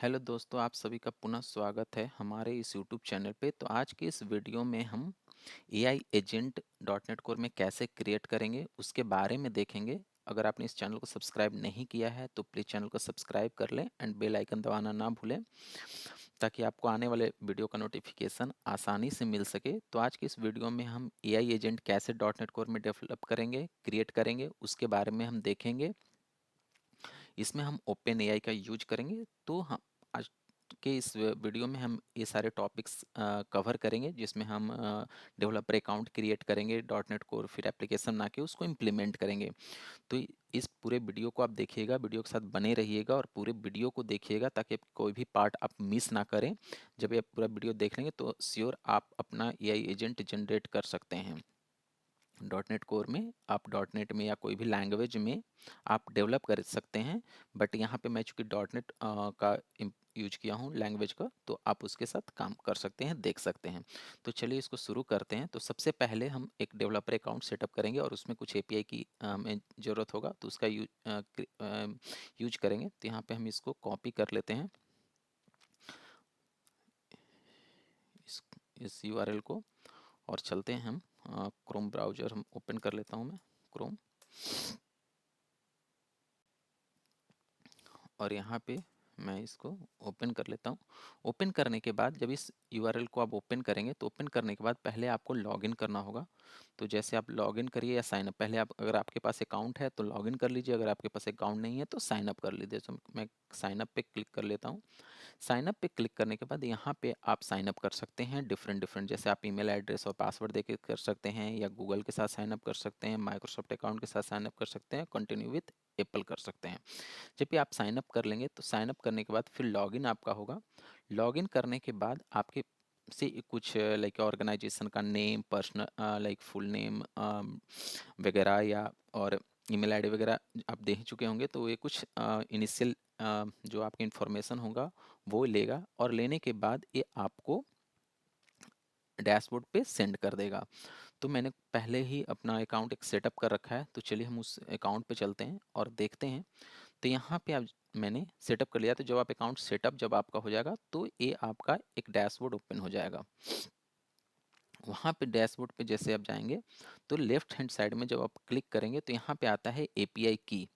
Hello दोस्तों, आप सभी का पुनः स्वागत है हमारे इस यूट्यूब चैनल पे। तो आज के इस वीडियो में हम AI agent dot net core में कैसे क्रिएट करेंगे उसके बारे में देखेंगे। अगर आपने इस चैनल को सब्सक्राइब नहीं किया है तो प्लीज़ चैनल को सब्सक्राइब कर लें एंड बेल आइकन दबाना ना भूलें, ताकि आपको आने वाले वीडियो का नोटिफिकेशन आसानी से मिल सके। तो आज के इस वीडियो में हम एआई एजेंट कैसे डॉट नेट कोर में डेवलप करेंगे, क्रिएट करेंगे, उसके बारे में हम देखेंगे। इसमें हम ओपन एआई का यूज करेंगे। तो हम आज के इस वीडियो में हम ये सारे टॉपिक्स कवर करेंगे, जिसमें हम डेवलपर अकाउंट क्रिएट करेंगे डॉट नेट कोर, फिर एप्लीकेशन बना के उसको इम्प्लीमेंट करेंगे। तो इस पूरे वीडियो को आप देखिएगा, वीडियो के साथ बने रहिएगा और पूरे वीडियो को देखिएगा ताकि कोई भी पार्ट आप मिस ना करें। जब ये पूरा वीडियो देख लेंगे तो श्योर आप अपना एआई एजेंट जनरेट कर सकते हैं। डॉट नेट कोर में आप डॉट नेट में या कोई भी लैंग्वेज में आप डेवलप कर सकते हैं, बट यहाँ पे मैं चूँकि डॉट नेट का यूज किया हूँ लैंग्वेज का, तो आप उसके साथ काम कर सकते हैं, देख सकते हैं। तो चलिए इसको शुरू करते हैं। तो सबसे पहले हम एक डेवलपर अकाउंट सेटअप करेंगे और उसमें कुछ एपीआई की हमें ज़रूरत होगा, तो उसका यूज करेंगे। तो यहाँ पे हम इसको कॉपी कर लेते हैं, इस यूआरएल को, और चलते हैं हम क्रोम ब्राउज़र हम ओपन कर लेता हूँ मैं क्रोम। और यहाँ पे मैं इसको ओपन कर लेता हूँ। ओपन करने के बाद जब इस यूआरएल को आप ओपन करेंगे तो ओपन करने के बाद पहले आपको लॉगिन करना होगा। तो जैसे आप लॉगिन करिए या साइन अप, पहले आप अगर आपके पास अकाउंट है तो लॉगिन कर लीजिए, अगर आपके पास अकाउंट नहीं है तो साइन अप कर लीजिए। तो मैं साइन अप पे क्लिक कर लेता हूँ। साइन अप पे क्लिक करने के बाद यहाँ पे आप साइन अप कर सकते हैं डिफरेंट डिफरेंट, जैसे आप ईमेल एड्रेस और पासवर्ड देके कर सकते हैं, या गूगल के साथ साइन अप कर सकते हैं, माइक्रोसॉफ्ट अकाउंट के साथ साइन अप कर सकते हैं, कंटिन्यू विथ एप्पल कर सकते हैं। जब भी आप साइन अप कर लेंगे तो साइन अप करने के बाद फिर लॉगिन आपका होगा। लॉगिन करने के बाद आपके से कुछ लाइक ऑर्गेनाइजेशन का name, personal like full name वगैरह, या और ईमेल आईडी वगैरह आप दे ही चुके होंगे, तो ये कुछ इनिशियल जो आपकी इन्फॉर्मेशन होगा वो लेगा, और लेने के बाद ये आपको डैशबोर्ड पे सेंड कर देगा। तो मैंने पहले ही अपना अकाउंट एक सेटअप कर रखा है, तो चलिए हम उस अकाउंट पे चलते हैं और देखते हैं। तो यहाँ पे आप मैंने सेटअप कर लिया। तो जब आप अकाउंट सेटअप जब आपका हो जाएगा तो ये आपका एक डैशबोर्ड ओपन हो जाएगा। वहाँ पे डैशबोर्ड पे जैसे आप जाएंगे तो लेफ्ट हैंड साइड में जब आप क्लिक करेंगे तो यहाँ पे आता है एपीआई की।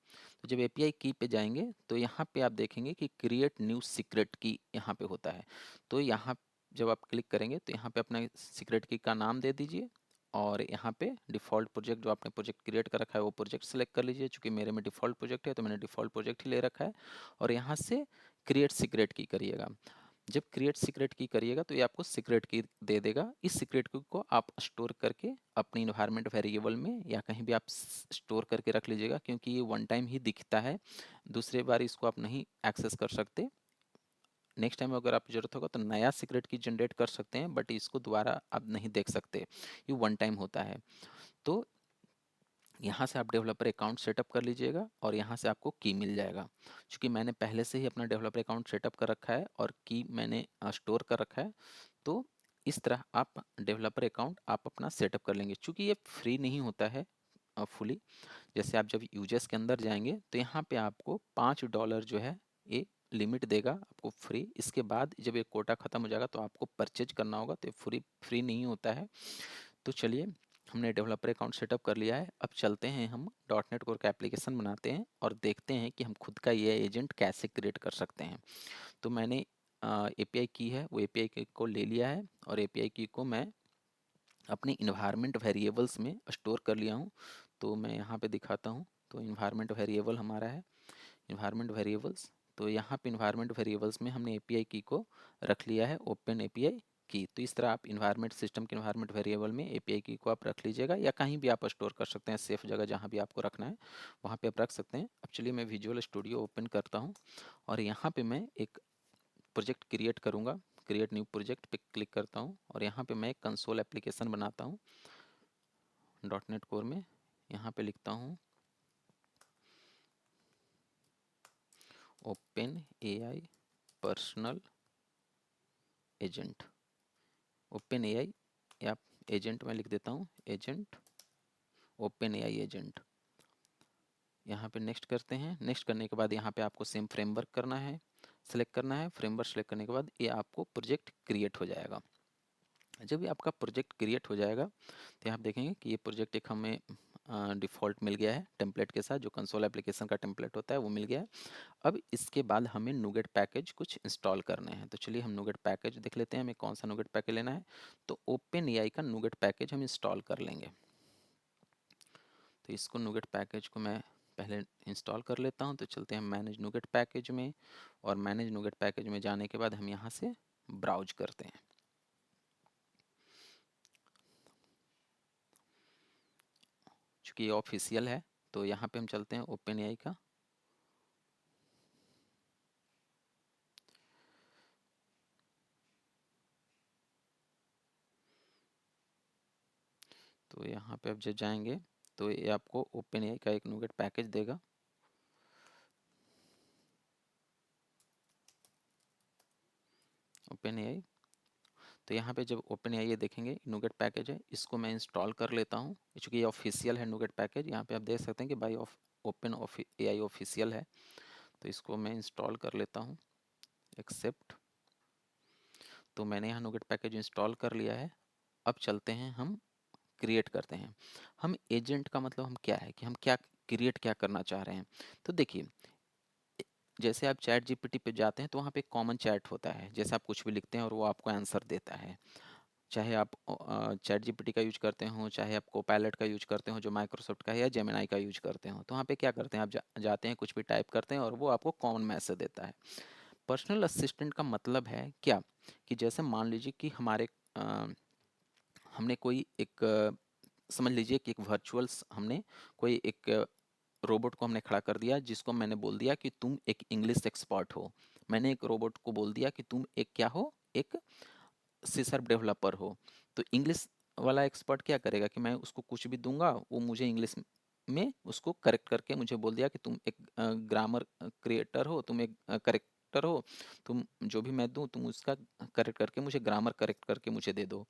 तो जब एपीआई की पे जाएंगे तो यहाँ पे आप देखेंगे कि क्रिएट न्यू सीक्रेट की यहाँ पे होता है। तो यहाँ जब आप क्लिक करेंगे तो यहाँ पे अपना सीक्रेट की का नाम दे दीजिए, और यहाँ पे डिफ़ॉल्ट प्रोजेक्ट जो आपने प्रोजेक्ट क्रिएट कर रखा है वो प्रोजेक्ट सेलेक्ट कर लीजिए। चूँकि मेरे में डिफ़ॉल्ट प्रोजेक्ट है तो मैंने डिफ़ॉल्ट प्रोजेक्ट ही ले रखा है, और यहाँ से क्रिएट सीक्रेट की करिएगा। जब क्रिएट सीक्रेट की करिएगा तो ये आपको सीक्रेट की दे देगा। इस सीक्रेट की को आप स्टोर करके अपने इन्वायरमेंट वेरिएबल में या कहीं भी आप स्टोर करके रख लीजिएगा, क्योंकि ये वन टाइम ही दिखता है, दूसरे बार इसको आप नहीं एक्सेस कर सकते। नेक्स्ट टाइम अगर आप जरूरत होगा तो नया सीक्रेट की जनरेट कर सकते हैं, बट इसको दोबारा आप नहीं देख सकते, ये वन टाइम होता है। तो यहाँ से आप डेवलपर अकाउंट सेटअप कर लीजिएगा और यहाँ से आपको की मिल जाएगा। क्योंकि मैंने पहले से ही अपना डेवलपर अकाउंट सेटअप कर रखा है और की मैंने स्टोर कर रखा है, तो इस तरह आप डेवलपर अकाउंट आप अपना सेटअप कर लेंगे। चूँकि ये फ्री नहीं होता है फुली, जैसे आप जब यूजर्स के अंदर जाएंगे तो यहाँ पे आपको $5 जो है ये लिमिट देगा आपको फ्री। इसके बाद जब ये कोटा ख़त्म हो जाएगा तो आपको परचेज करना होगा, तो ये फ्री नहीं होता है। तो चलिए, हमने डेवलपर अकाउंट सेटअप कर लिया है। अब चलते हैं हम डॉट नेट कोर का एप्लीकेशन बनाते हैं और देखते हैं कि हम खुद का ये एजेंट कैसे क्रिएट कर सकते हैं। तो मैंने एपीआई की है, वो एपीआई की को ले लिया है, और एपीआई की को मैं अपने इन्वायरमेंट वेरिएबल्स में स्टोर कर लिया हूँ। तो मैं यहाँ पे दिखाता हूँ। तो इन्वायरमेंट वेरिएबल हमारा है इन्वायरमेंट वेरिएबल्स। तो यहाँ पे इन्वायरमेंट वेरिएबल्स में हमने एपीआई की को रख लिया है ओपन एपीआई की। तो इस तरह आप इन्वायरमेंट सिस्टम के इन्वायरमेंट वेरिएबल में एपीआई की को आप रख लीजिएगा, या कहीं भी आप स्टोर कर सकते हैं, सेफ जगह जहाँ भी आपको रखना है वहाँ पे आप रख सकते हैं। अब चलिए मैं विजुअल स्टूडियो ओपन करता हूँ और यहाँ पे मैं एक प्रोजेक्ट क्रिएट करूँगा। क्रिएट न्यू प्रोजेक्ट पे क्लिक करता हूँ और यहाँ पे मैं एक कंसोल एप्लीकेशन बनाता हूँ डॉट नेट कोर में। यहाँ पे लिखता हूँ open AI personal agent. Open AI या एजेंट में लिख देता हूँ, एजेंट, ओपन एआई एजेंट। यहाँ पे नेक्स्ट करते हैं। नेक्स्ट करने के बाद यहाँ पे आपको सेम फ्रेमवर्क करना है। सेलेक्ट करना है। फ्रेमवर्क सेलेक्ट करने के बाद ये आपको प्रोजेक्ट क्रिएट हो जाएगा। जब ये आपका प्रोजेक्ट क्रिएट हो जाएगा तो यहाँ आप देखेंगे कि ये प्रोजेक्ट एक हमें डिफ़ॉल्ट मिल गया है टेम्पलेट के साथ, जो कंसोल एप्लीकेशन का टेम्पलेट होता है वो मिल गया है। अब इसके बाद हमें नूगेट पैकेज कुछ इंस्टॉल करने हैं, तो चलिए हम नूगेट पैकेज देख लेते हैं हमें कौन सा नूगेट पैकेज लेना है। तो ओपन एआई का नूगेट पैकेज हम इंस्टॉल कर लेंगे। तो इसको नूगेट पैकेज को मैं पहले इंस्टॉल कर लेता हूँ। तो चलते हैं मैनेज नूगेट पैकेज में, और मैनेज नूगेट पैकेज में जाने के बाद हम यहाँ से ब्राउज करते हैं। चूँकि ये ऑफिशियल है तो यहाँ पे हम चलते हैं ओपन एआई का। तो यहाँ पे आप जब जाएंगे तो ये आपको ओपन एआई का एक नूगेट पैकेज देगा। ओपन एआई, तो यहाँ पे जब ओपन एआई ये देखेंगे नूगेट पैकेज है, इसको मैं इंस्टॉल कर लेता हूँ। चूँकि ये ऑफिशियल है नूगेट पैकेज, यहाँ पे आप देख सकते हैं कि बाई ओपन एआई ऑफिशियल है। तो इसको मैं इंस्टॉल कर लेता हूँ, एक्सेप्ट। तो मैंने यहाँ नूगेट पैकेज इंस्टॉल कर लिया है। अब चलते हैं हम क्रिएट करते हैं। हम एजेंट का मतलब हम क्या है कि हम क्या क्रिएट क्या करना चाह रहे हैं। तो देखिए, जैसे आप चैट जीपीटी पे जाते हैं तो वहाँ पे कॉमन चैट होता है, जैसे आप कुछ भी लिखते हैं और वो आपको आंसर देता है। चाहे आप चैट जीपीटी का यूज करते हो, चाहे आप कोपायलट का यूज करते हो जो माइक्रोसॉफ्ट का है, या जेमिनाई का यूज करते हो, तो वहाँ पे क्या करते हैं आप जाते हैं कुछ भी टाइप करते हैं और वो आपको कॉमन मैसेज देता है। पर्सनल असिस्टेंट का मतलब है क्या, कि जैसे मान लीजिए कि हमारे हमने कोई एक समझ लीजिए कि एक वर्चुअल हमने कोई एक रोबोट को हमने खड़ा कर दिया, जिसको मैंने बोल दिया कि तुम एक इंग्लिश एक्सपर्ट हो। मैंने एक रोबोट को बोल दिया कि तुम एक क्या हो, एक सी शार्प डेवलपर हो। तो इंग्लिश वाला एक्सपर्ट क्या करेगा कि मैं उसको कुछ भी दूंगा, वो मुझे इंग्लिश में उसको करेक्ट करके मुझे बोल दिया कि तुम एक ग्रामर क्रिएटर हो, तुम एक करेक्टर हो, तुम जो भी मैं दूं तुम उसका करेक्ट करके मुझे ग्रामर करेक्ट करके मुझे दे दो।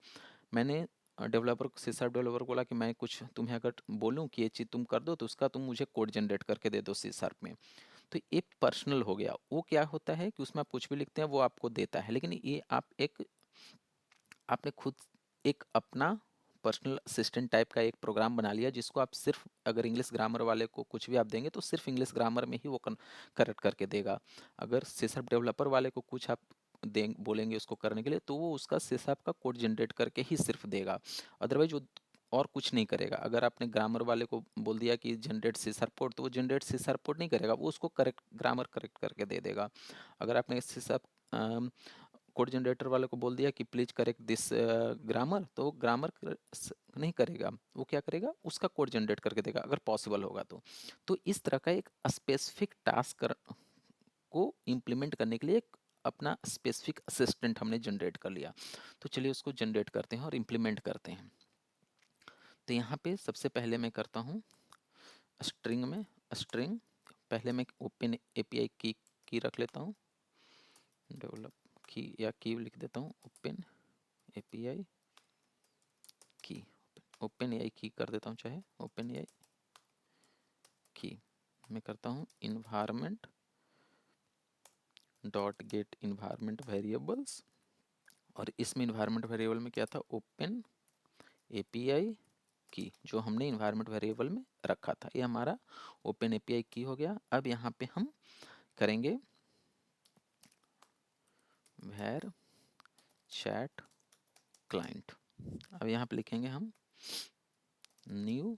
मैंने डेवलपर सी शार्प डेवलपर को बोला कि मैं कुछ तुम्हें अगर बोलूं कि ये चीज़ तुम कर दो तो उसका तुम मुझे कोड जनरेट करके दे दो सी शार्प में। तो ये पर्सनल हो गया। वो क्या होता है कि उसमें आप कुछ भी लिखते हैं वो आपको देता है, लेकिन ये आप एक आपने खुद एक अपना पर्सनल असिस्टेंट टाइप का एक प्रोग्राम बना लिया, जिसको आप सिर्फ अगर इंग्लिश ग्रामर वाले को कुछ भी आप देंगे तो सिर्फ इंग्लिश ग्रामर में ही वो करेक्ट करके देगा। अगर सी शार्प डेवलपर वाले को कुछ आप बोलेंगे उसको करने के लिए तो वो उसका सी शार्प का कोड जनरेट करके ही सिर्फ देगा, अदरवाइज वो और कुछ नहीं करेगा। अगर आपने ग्रामर वाले को बोल दिया कि जनरेट सी शार्प कोड, तो वो जनरेट सी शार्प कोड नहीं करेगा, वो उसको करेक्ट ग्रामर करेक्ट करके दे देगा। अगर आपने सी शार्प कोड जनरेटर वाले को बोल दिया कि प्लीज करेक्ट दिस ग्रामर, तो ग्रामर नहीं करेगा, वो क्या करेगा उसका कोड जनरेट करके देगा अगर पॉसिबल होगा तो इस तरह का एक स्पेसिफिक टास्क को इम्प्लीमेंट करने के लिए एक अपना स्पेसिफिक असिस्टेंट हमने जनरेट कर लिया। तो चलिए उसको जनरेट करते हैं और इम्प्लीमेंट करते हैं। तो यहाँ पे सबसे पहले मैं करता हूँ स्ट्रिंग में स्ट्रिंग, पहले मैं ओपन एपीआई की रख लेता हूँ, डेवलप की या की लिख देता हूँ, ओपन एपीआई की, ओपन एआई की कर देता हूँ, चाहे ओपन एआई की। मैं करता हूँ environment dot gate environment variables, और इसमें इन्वायरमेंट वेरिएबल में क्या था, ओपन एपीआई की, जो हमने इन्वायरमेंट वेरिएबल में रखा था। ये हमारा ओपन एपीआई की हो गया। अब यहाँ पे हम करेंगे वेर चैट क्लाइंट। अब यहाँ पे लिखेंगे हम new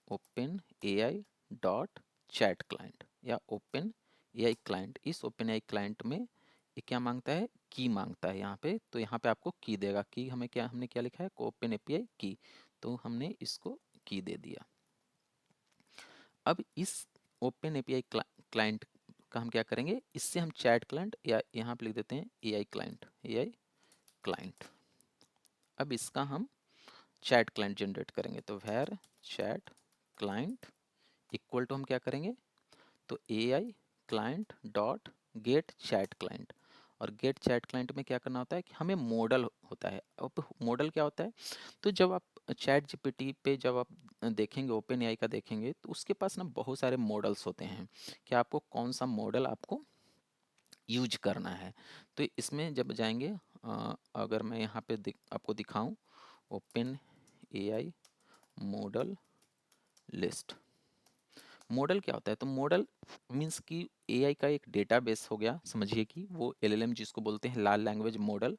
open AI dot chat client या ओपन एआई क्लाइंट। इस ओपन एआई क्लाइंट में ये क्या मांगता है, की मांगता है यहाँ पे, तो यहाँ पे आपको की देगा। की हमें क्या, हमने क्या लिखा है, ओपन एपीआई की, तो हमने इसको की दे दिया। अब इस ओपन एपीआई क्लाइंट का हम क्या करेंगे, इससे हम चैट क्लाइंट या यहाँ पे लिख देते हैं एआई क्लाइंट, एआई क्लाइंट। अब इसका हम चैट क्लाइंट जनरेट करेंगे, तो var chat client equal to हम क्या करेंगे, तो A I client dot get chat client. और गेट चैट क्लाइंट में क्या करना होता है कि हमें मॉडल होता है। अब मॉडल क्या होता है, तो जब आप चैट जीपीटी पे जब आप देखेंगे ओपन एआई का देखेंगे तो उसके पास ना बहुत सारे मॉडल्स होते हैं कि आपको कौन सा मॉडल आपको यूज करना है। तो इसमें जब जाएंगे, अगर मैं यहाँ पे आपको दिखाऊं, open AI model list. Model क्या होता है? तो मॉडल मीन्स कि एआई का एक डेटाबेस हो गया, समझिए कि वो एलएलएम जिसको बोलते हैं, लार्ज लैंग्वेज मॉडल।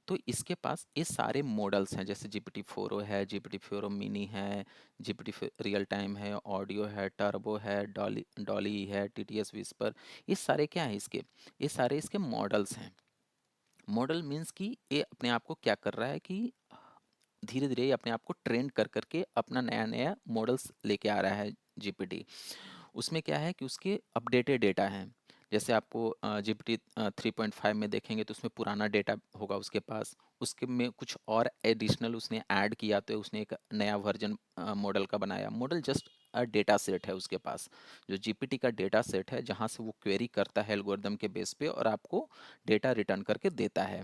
तो इसके पास ये सारे मॉडल्स हैं, जैसे जीपीटी 4o है, जीपीटी 4o मिनी है, जीपीटी रियल टाइम है, ऑडियो है, टर्बो है, डॉली डॉली है, टीटीएस विस्पर। ये सारे क्या है इसके? ये सारे इसके मॉडल्स हैं। मॉडल मीन्स कि ये अपने आप को क्या कर रहा है कि धीरे धीरे अपने आप को ट्रेन कर करके अपना नया नया मॉडल्स लेके आ रहा है जीपीटी। उसमें क्या है कि उसके अपडेटेड डेटा हैं। जैसे आपको जीपीटी 3.5 में देखेंगे तो उसमें पुराना डेटा होगा उसके पास, उसके में कुछ और एडिशनल उसने ऐड किया तो उसने एक नया वर्जन मॉडल का बनाया। मॉडल जस्ट डेटा सेट है उसके पास, जो जीपीटी का डेटा सेट है, जहाँ से वो क्वेरी करता है एल्गोरिदम के बेस पे और आपको डेटा रिटर्न करके देता है।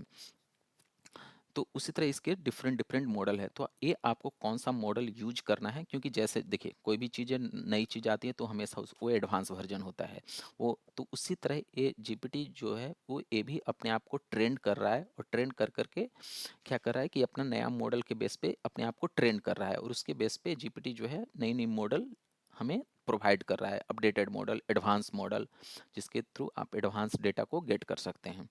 तो उसी तरह इसके डिफरेंट डिफरेंट मॉडल है। तो ये आपको कौन सा मॉडल यूज करना है, क्योंकि जैसे देखिए कोई भी चीज़ें नई चीज़ आती है तो हमेशा वो एडवांस वर्जन होता है वो। तो उसी तरह ये जीपीटी जो है वो ये भी अपने आप को ट्रेंड कर रहा है, और ट्रेंड कर करके क्या कर रहा है कि अपना नया मॉडल के बेस पे अपने आप को ट्रेंड कर रहा है, और उसके बेस पे जीपीटी जो है नई नई मॉडल हमें प्रोवाइड कर रहा है, अपडेटेड मॉडल, एडवांस मॉडल, जिसके थ्रू आप एडवांस डेटा को गेट कर सकते हैं।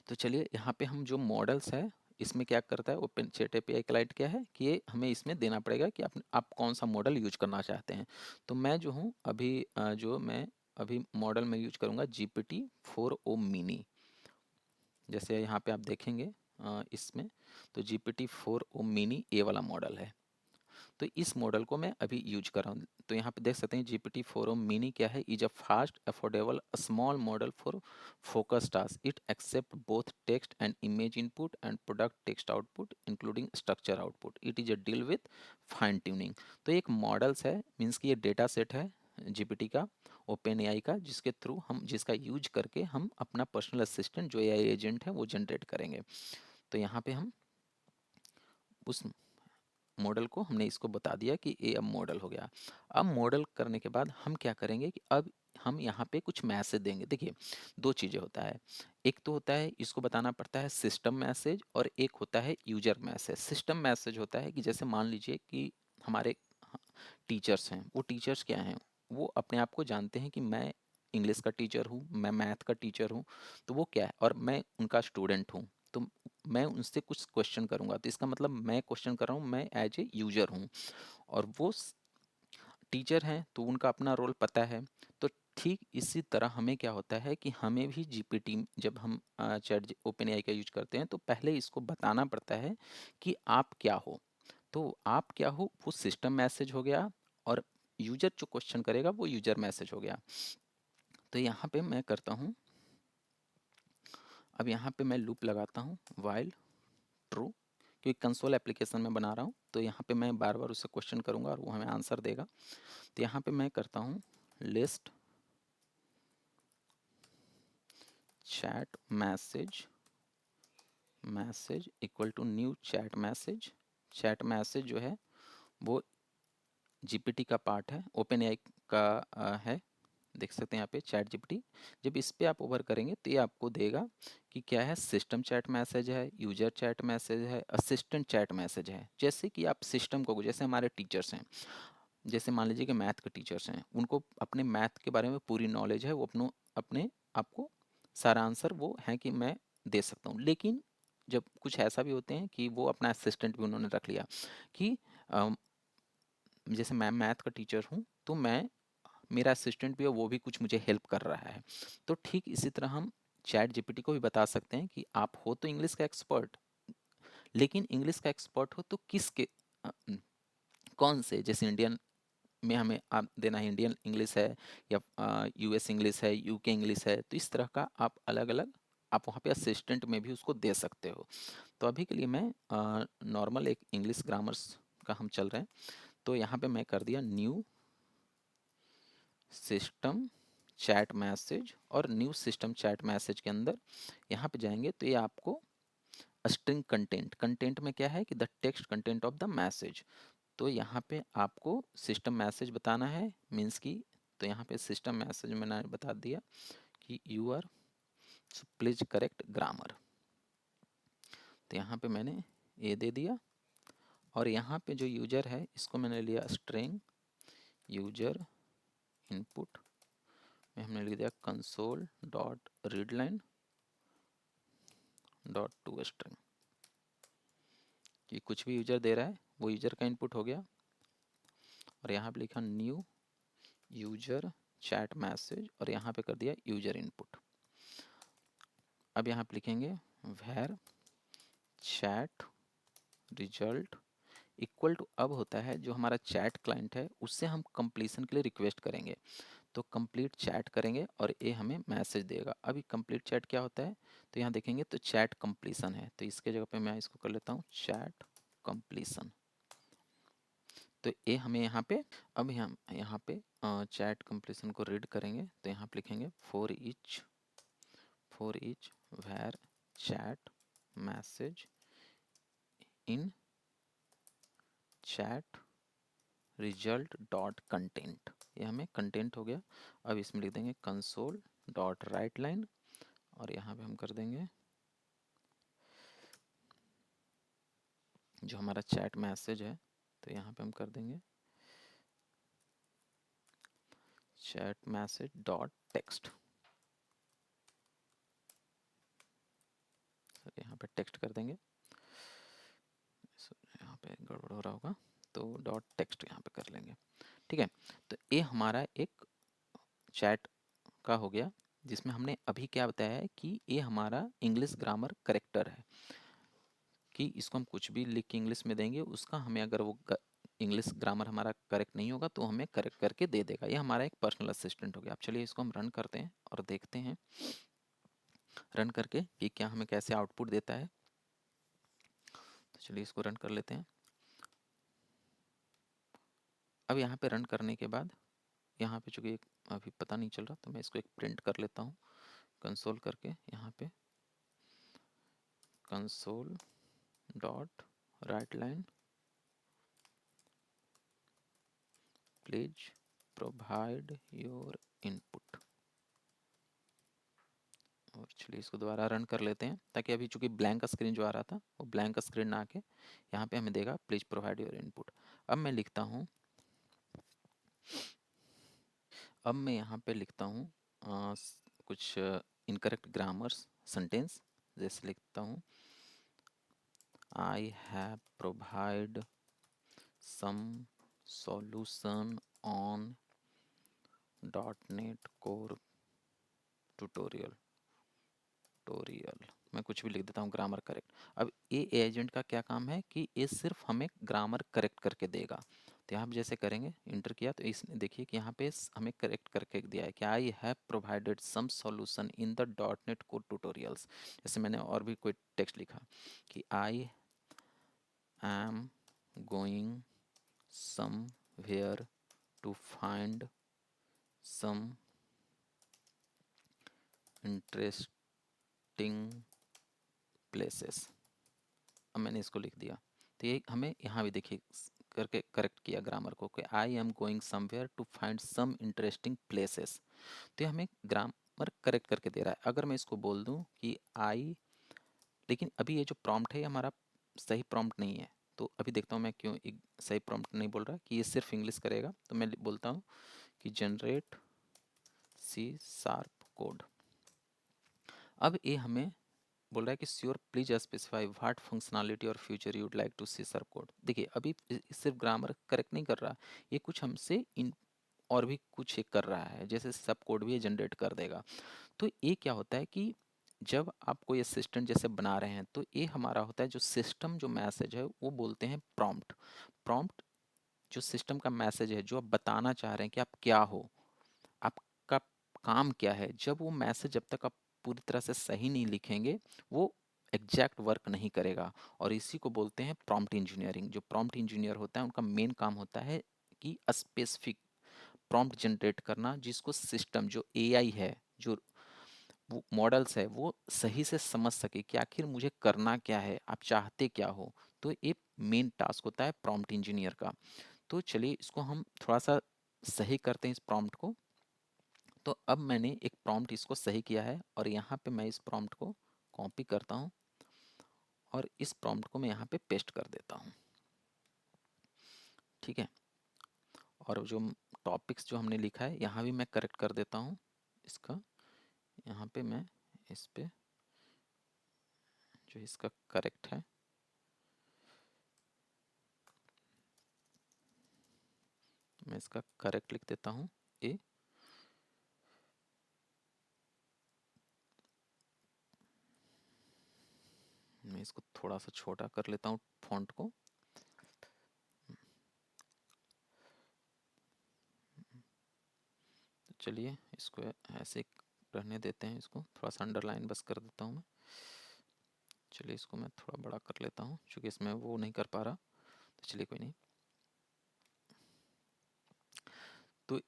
तो चलिए यहाँ पे हम जो मॉडल्स है, इसमें क्या करता है ओपन चैट एपीआई क्लाइंट, क्या है कि ये हमें इसमें देना पड़ेगा कि आप कौन सा मॉडल यूज करना चाहते हैं। तो मैं जो हूँ अभी जो मैं अभी मॉडल में यूज करूँगा जीपीटी 4o मिनी। जैसे यहाँ पे आप देखेंगे इसमें, तो जीपीटी 4o मिनी ए वाला मॉडल है। तो इस मॉडल को मैं अभी यूज कर रहा हूँ। तो यहाँ पे देख सकते हैं जीपीटी 4o मिनी क्या है, is a fast affordable small model for focus task. It accept both text and image input and product text output including structure output. It is a deal with fine tuning. तो एक models है, means कि ये data set है GPT का, OpenAI का, जिसके through हम जिसका यूज करके हम अपना पर्सनल असिस्टेंट जो एआई एजेंट है वो जनरेट करेंगे। तो यहाँ पे हम उस मॉडल को हमने इसको बता दिया कि ये अब मॉडल हो गया। अब मॉडल करने के बाद हम क्या करेंगे कि अब हम यहाँ पे कुछ मैसेज देंगे। देखिए दो चीज़ें होता है, एक तो होता है इसको बताना पड़ता है सिस्टम मैसेज, और एक होता है यूजर मैसेज। सिस्टम मैसेज होता है कि जैसे मान लीजिए कि हमारे टीचर्स हैं, वो टीचर्स क्या हैं, वो अपने आप को जानते हैं कि मैं इंग्लिश का टीचर हूँ, मैं मैथ का टीचर हूँ, तो वो क्या है, और मैं उनका स्टूडेंट हूँ। तो मैं उनसे कुछ क्वेश्चन करूँगा, तो इसका मतलब मैं क्वेश्चन कर रहा हूँ, मैं एज ए यूजर हूँ, और वो टीचर हैं तो उनका अपना रोल पता है। तो ठीक इसी तरह हमें क्या होता है कि हमें भी जीपीटी, जब हम चैट ओपन एआई का यूज करते हैं तो पहले इसको बताना पड़ता है कि आप क्या हो। तो आप क्या हो वो सिस्टम मैसेज हो गया, और यूजर जो क्वेश्चन करेगा वो यूजर मैसेज हो गया। तो यहाँ पे मैं करता हूँ, अब यहाँ पे मैं लूप लगाता हूँ वाइल ट्रू, क्योंकि कंसोल एप्लीकेशन में बना रहा हूँ, तो यहाँ पे मैं बार बार उससे क्वेश्चन करूँगा और वो हमें आंसर देगा। तो यहाँ पे मैं करता हूँ list chat message, message equal to new chat message. Chat message जो है वो जीपीटी का पार्ट है, ओपन एआई का है। देख सकते हैं यहाँ पे चैट जीपीटी। जब इस पे आप ओवर करेंगे तो ये आपको देगा कि क्या है, सिस्टम चैट मैसेज है, यूजर चैट मैसेज है, असिस्टेंट चैट मैसेज है। जैसे कि आप सिस्टम को, जैसे हमारे टीचर्स हैं, जैसे मान लीजिए कि मैथ के टीचर्स हैं, उनको अपने मैथ के बारे में पूरी नॉलेज है, वो अपने आपको सारा आंसर वो है कि मैं दे सकता हूँ। लेकिन जब कुछ ऐसा भी होते हैं कि वो अपना असिस्टेंट भी उन्होंने रख लिया कि जैसे मैं मैथ का टीचर हूँ तो मैं, मेरा असिस्टेंट भी है, वो भी कुछ मुझे हेल्प कर रहा है। तो ठीक इसी तरह हम चैट जीपीटी को भी बता सकते हैं कि आप हो तो इंग्लिश का एक्सपर्ट, लेकिन इंग्लिश का एक्सपर्ट हो तो किसके कौन से, जैसे इंडियन में हमें आप देना है इंडियन इंग्लिश है, या यूएस इंग्लिश है, यूके इंग्लिश है, तो इस तरह का आप अलग अलग आप वहाँ पे असिस्टेंट में भी उसको दे सकते हो। तो अभी के लिए मैं नॉर्मल एक इंग्लिश ग्रामर्स का हम चल रहे हैं, तो यहाँ पे मैं कर दिया न्यू सिस्टम चैट मैसेज, और न्यू सिस्टम चैट मैसेज के अंदर यहाँ पे जाएंगे तो ये आपको स्ट्रिंग कंटेंट, कंटेंट में क्या है कि the text content of the message. तो यहाँ पे आपको सिस्टम मैसेज बताना है, मीन्स की, तो यहाँ पे सिस्टम मैसेज मैंने बता दिया कि you are so please correct grammar. तो यहाँ पे मैंने ए दे दिया, और यहाँ पे जो यूजर है इसको मैंने लिया स्ट्रिंग यूजर इनपुट में हमने लिख दिया console dot read line dot to string, कि कुछ भी यूजर दे रहा है वो यूजर का इनपुट हो गया। और यहाँ पे लिखा न्यू यूजर चैट मैसेज, और यहाँ पे कर दिया यूजर इनपुट। अब यहाँ पे लिखेंगे where chat result equal to, अब होता है जो हमारा चैट क्लाइंट है उससे हम कंप्लीशन के लिए रिक्वेस्ट करेंगे, तो कंप्लीट चैट करेंगे और ये हमें मैसेज देगा। अभी कंप्लीट चैट क्या होता है, तो यहाँ देखेंगे तो चैट कंप्लीशन है, तो इसके जगह पे मैं इसको कर लेता हूँ चैट कंप्लीशन। तो ये हमें यहाँ पे, अब हम यहाँ पे चैट कंप्लीशन को रीड करेंगे, तो यहाँ पे लिखेंगे for each where chat message in chat result dot content, ये हमें कंटेंट हो गया। अब इसमें लिख देंगे कंसोल डॉट राइट लाइन, और यहाँ पे हम कर देंगे जो हमारा चैट मैसेज है, तो यहाँ पे हम कर देंगे चैट मैसेज डॉट टेक्स्ट। यहाँ पे टेक्स्ट कर देंगे, यहाँ पे गड़बड़ हो रहा होगा, तो डॉट टेक्स्ट यहाँ पे कर लेंगे। ठीक है, तो ये हमारा एक चैट का हो गया, जिसमें हमने अभी क्या बताया है कि ये हमारा इंग्लिश ग्रामर करेक्टर है, कि इसको हम कुछ भी लिख के इंग्लिश में देंगे, उसका हमें अगर वो इंग्लिश ग्रामर हमारा करेक्ट नहीं होगा तो हमें करेक्ट करके दे देगा। ये हमारा एक पर्सनल असिस्टेंट हो गया। अब चलिए इसको हम रन करते हैं और देखते हैं रन करके कि क्या हमें कैसे आउटपुट देता है। तो चलिए इसको रन कर लेते हैं। अब यहाँ पे रन करने के बाद यहाँ पे चूँकि अभी पता नहीं चल रहा, तो मैं इसको एक प्रिंट कर लेता हूँ कंसोल करके। यहाँ पे console dot right line please provide your input, और चलिए इसको दोबारा रन कर लेते हैं, ताकि अभी चूंकि ब्लैंक स्क्रीन जो आ रहा था वो ब्लैंक स्क्रीन ना आके यहाँ पे हमें देगा प्लीज प्रोवाइड योर इनपुट। अब मैं लिखता हूँ, अब मैं यहाँ पे लिखता हूँ कुछ इनकरेक्ट ग्रामर्स सेंटेंस, जैसे लिखता हूँ I have provide some solution on dot net core tutorial मैं कुछ भी लिख देता हूँ ग्रामर करेक्ट। अब ये एजेंट का क्या काम है कि ये सिर्फ हमें ग्रामर करेक्ट करके देगा। तो यहाँ पे जैसे करेंगे इंटर किया, तो इसने देखिए कि यहाँ पे हमें करेक्ट करके दिया है कि I have provided some solution in the dot net code tutorials. जैसे मैंने और भी कोई टेक्स्ट लिखा कि I am going somewhere to find some interesting places. अब मैंने इसको लिख दिया, तो ये हमें यहाँ भी देखिए करके करेक्ट किया ग्रामर को कि I am going somewhere to find some interesting places. तो ये हमें ग्रामर करेक्ट करके दे रहा है। अगर मैं इसको बोल दूँ कि आई, लेकिन अभी ये जो प्रॉम्प्ट है हमारा सही प्रॉम्प्ट नहीं है, तो अभी देखता हूँ मैं क्यों एक सही प्रॉम्प्ट नहीं बोल रहा, कि ये सिर्फ इंग्लिश करेगा। तो मैं बोलता हूँ कि जनरेट C# कोड। अब ये हमें बोल रहा है कि sure please specify what functionality और feature you'd like to see sir code. देखिए अभी सिर्फ ग्रामर करेक्ट नहीं कर रहा, ये कुछ हमसे इन और भी कुछ एक कर रहा है, जैसे सब कोड भी ये जनरेट कर देगा। तो ये क्या होता है कि जब आप कोई असिस्टेंट जैसे बना रहे हैं, तो ये हमारा होता है जो सिस्टम जो मैसेज है वो बोलते हैं प्रॉम्प्ट। प्रॉम्प्ट जो सिस्टम का मैसेज है, जो आप बताना चाह रहे हैं कि आप क्या हो, आपका काम क्या है, जब वो मैसेज जब तक आप पूरी तरह से सही नहीं लिखेंगे वो एग्जैक्ट वर्क नहीं करेगा। और इसी को बोलते हैं प्रॉम्प्ट इंजीनियरिंग। जो प्रॉम्प्ट इंजीनियर होता है उनका मेन काम होता है कि स्पेसिफिक प्रॉम्प्ट जनरेट करना, जिसको सिस्टम जो एआई है, जो वो मॉडल्स है, वो सही से समझ सके कि आखिर मुझे करना क्या है, आप चाहते क्या हो। तो ये मेन टास्क होता है प्रॉम्प्ट इंजीनियर का। तो चलिए इसको हम थोड़ा सा सही करते हैं इस प्रॉम्प्ट को। तो अब मैंने एक प्रॉम्प्ट इसको सही किया है और यहाँ पे मैं इस प्रॉम्प्ट को कॉपी करता हूँ और इस प्रॉम्प्ट को मैं यहाँ पे पेस्ट कर देता हूँ। ठीक है, और जो टॉपिक्स जो हमने लिखा है यहाँ भी मैं करेक्ट कर देता हूँ इसका। यहाँ पे मैं इस पे जो इसका करेक्ट है, मैं इसका करेक्ट लिख देता हूँ ए। मैं इसको थोड़ा सा छोटा कर लेता हूँ फॉन्ट को। तो चलिए इसको ऐसे रहने देते हैं, इसको थोड़ा सा अंडरलाइन बस कर देता हूँ मैं। चलिए इसको मैं थोड़ा बड़ा कर लेता हूँ क्योंकि इसमें वो नहीं कर पा रहा, तो चलिए कोई नहीं। तो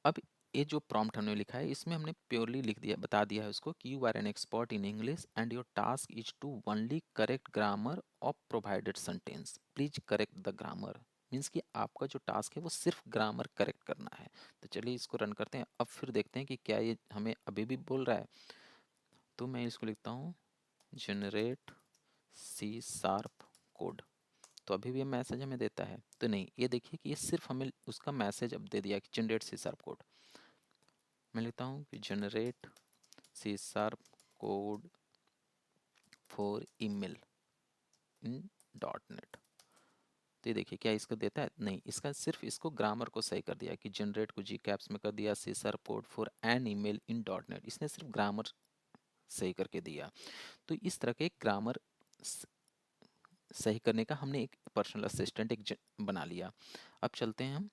अब ये जो प्रॉम्प्ट हमने लिखा है इसमें हमने प्योरली लिख दिया, बता दिया है उसको कि you are an expert in English and your task is to only correct grammar of provided sentence, please correct the grammar. Means कि आपका जो टास्क है वो सिर्फ ग्रामर करेक्ट करना है। तो चलिए इसको रन करते हैं, अब फिर देखते हैं कि क्या ये हमें अभी भी बोल रहा है। तो मैं इसको लिखता हूँ जनरेट सी शार्प कोड। तो अभी भी ये मैसेज हमें देता है? तो नहीं, ये देखिए कि ये सिर्फ हमें उसका मैसेज अब दे दिया कि जनरेट सी शार्प कोड। मैं लिखता हूँ कि generate C sharp code for email in dot net. तो ये देखिए क्या इसको देता है? नहीं, इसका सिर्फ इसको ग्रामर को सही कर दिया कि जनरेट को जी कैप्स में कर दिया, C sharp code for an email in dot net, इसने सिर्फ ग्रामर सही करके दिया। तो इस तरह के ग्रामर सही करने का हमने एक पर्सनल असिस्टेंट बना लिया। अब चलते हैं हम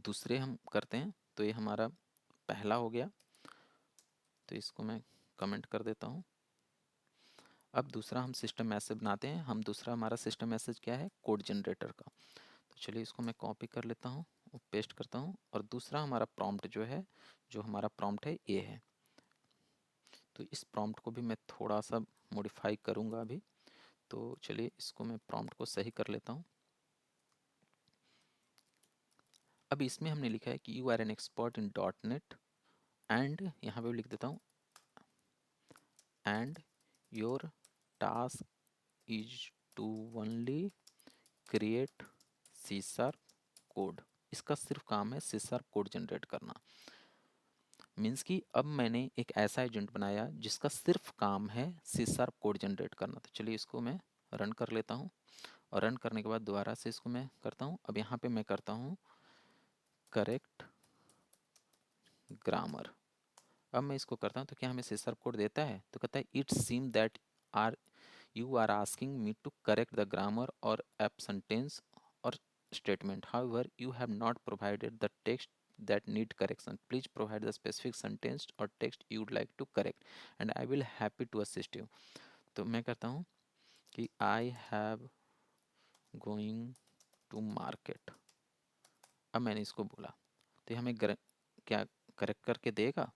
दूसरे हम करते हैं। तो ये हमारा पहला हो गया, तो इसको मैं कमेंट कर देता हूँ। अब दूसरा हम सिस्टम मैसेज बनाते हैं। हम दूसरा हमारा सिस्टम मैसेज क्या है? कोड जनरेटर का। तो चलिए इसको मैं कॉपी कर लेता हूँ और पेस्ट करता हूँ, और दूसरा हमारा प्रॉम्प्ट जो है, जो हमारा प्रॉम्प्ट है ये है। तो इस प्रॉम्प्ट को भी मैं थोड़ा सा मॉडिफाई करूँगा अभी। तो चलिए इसको मैं प्रॉम्प्ट को सही कर लेता हूँ। अब इसमें हमने लिखा है कि you are an expert in dot net and यहाँ पे लिख देता हूँ and your task is to only create C sharp code. इसका सिर्फ काम है सी शार्प कोड जनरेट करना। मीन्स कि अब मैंने एक ऐसा एजेंट बनाया जिसका सिर्फ काम है सी शार्प कोड जनरेट करना। तो चलिए इसको मैं रन कर लेता हूँ, और रन करने के बाद दोबारा से इसको मैं करता हूँ। अब यहाँ पे मैं करता हूँ करेक्ट ग्रामर। अब मैं इसको करता हूँ तो क्या हमें सी शार्प कोड देता है? तो कहता है it seem that are you are asking me to correct the grammar or app sentence or statement. However, you have not provided the text that need correction. Please provide the specific sentence or text you would like to correct and I will happy to assist you. तो मैं करता हूँ कि I have going to market। अब मैंने इसको बोला तो ये हमें क्या करेक्ट करके देगा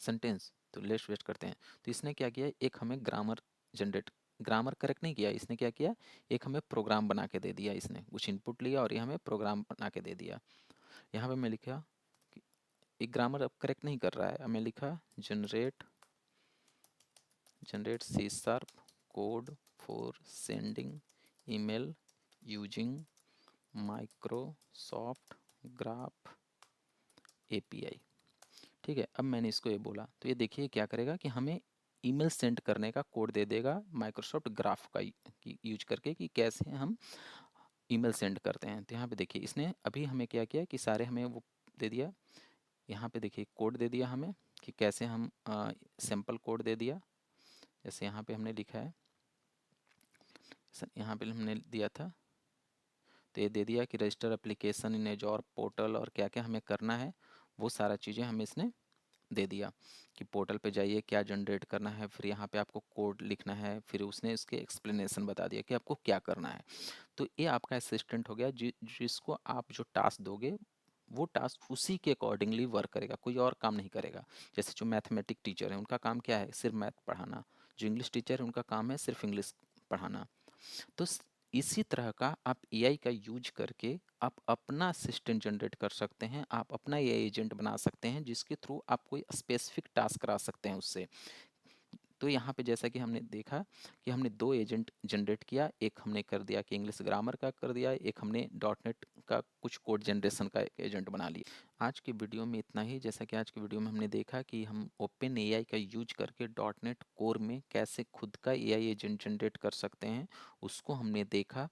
सेंटेंस? तो लेट्स वेट करते हैं। तो इसने क्या किया, एक हमें ग्रामर जनरेट, ग्रामर करेक्ट नहीं किया इसने, क्या किया, एक हमें प्रोग्राम बना के दे दिया। इसने कुछ इनपुट लिया और ये हमें प्रोग्राम बना के दे दिया। यहाँ पे मैं लिखा कि एक ग्रामर अब करेक्ट नहीं कर रहा है। अब मैं लिखा generate generate C sharp code for sending email using Microsoft Graph API. ठीक है, अब मैंने इसको ये बोला तो ये देखिए क्या करेगा कि हमें ईमेल सेंड करने का कोड दे देगा माइक्रोसॉफ्ट ग्राफ का यूज करके, कि कैसे हम ईमेल सेंड करते हैं। तो यहाँ पे देखिए इसने अभी हमें क्या किया कि सारे हमें वो दे दिया। यहाँ पे देखिए कोड दे दिया हमें कि कैसे हम सिंपल कोड दे दिया। जैसे यहाँ पे हमने लिखा है, यहाँ पे हमने दिया था, तो ये दे दिया कि रजिस्टर एप्लीकेशन इन एजोर पोर्टल और क्या क्या हमें करना है, वो सारा चीज़ें हमें इसने दे दिया कि पोर्टल पे जाइए, क्या जनरेट करना है, फिर यहाँ पे आपको कोड लिखना है, फिर उसने इसके एक्सप्लेनेशन बता दिया कि आपको क्या करना है। तो ये आपका असिस्टेंट हो गया जिसको आप जो टास्क दोगे वो टास्क उसी के अकॉर्डिंगली वर्क करेगा, कोई और काम नहीं करेगा। जैसे जो मैथमेटिक टीचर है उनका काम क्या है? सिर्फ मैथ पढ़ाना। जो इंग्लिश टीचर है उनका काम है सिर्फ इंग्लिश पढ़ाना। तो इसी तरह का आप एआई का यूज करके आप अपना असिस्टेंट जनरेट कर सकते हैं, आप अपना एआई एजेंट बना सकते हैं जिसके थ्रू आप कोई स्पेसिफिक टास्क करा सकते हैं उससे। तो यहाँ पे जैसा कि हमने देखा कि हमने 2 एजेंट जनरेट किया, एक हमने कर दिया कि इंग्लिश ग्रामर का कर दिया, एक हमने डॉट नेट का कुछ कोड जनरेशन का एक एजेंट बना लिया। आज की वीडियो में इतना ही। जैसा कि आज की वीडियो में हमने देखा कि हम ओपन एआई का यूज करके डॉट नेट कोर में कैसे खुद का एआई एजेंट जनरेट कर सकते हैं, उसको हमने देखा।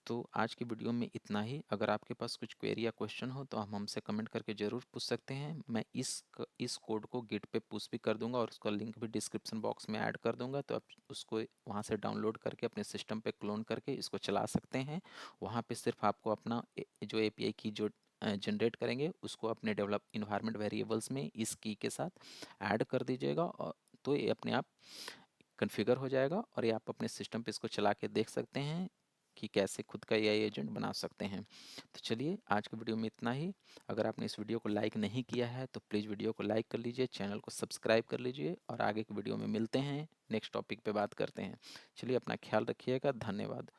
तो आज की वीडियो में इतना ही। अगर आपके पास कुछ क्वेरी या क्वेश्चन हो तो हम हमसे कमेंट करके ज़रूर पूछ सकते हैं। मैं इस कोड को गिट पे पुश भी कर दूंगा और उसका लिंक भी डिस्क्रिप्शन बॉक्स में ऐड कर दूंगा, तो आप उसको वहां से डाउनलोड करके अपने सिस्टम पे क्लोन करके इसको चला सकते हैं। वहां पे सिर्फ आपको अपना जो एपीआई की जो जनरेट करेंगे उसको अपने डेवलप इन्वायरमेंट वेरिएबल्स में इस की के साथ ऐड कर दीजिएगा, और तो ये अपने आप कॉन्फ़िगर हो जाएगा और ये आप अपने सिस्टम पे इसको चला के देख सकते हैं कि कैसे खुद का एआई एजेंट बना सकते हैं। तो चलिए आज की वीडियो में इतना ही। अगर आपने इस वीडियो को लाइक नहीं किया है तो प्लीज़ वीडियो को लाइक कर लीजिए, चैनल को सब्सक्राइब कर लीजिए, और आगे की वीडियो में मिलते हैं, नेक्स्ट टॉपिक पे बात करते हैं। चलिए अपना ख्याल रखिएगा, धन्यवाद।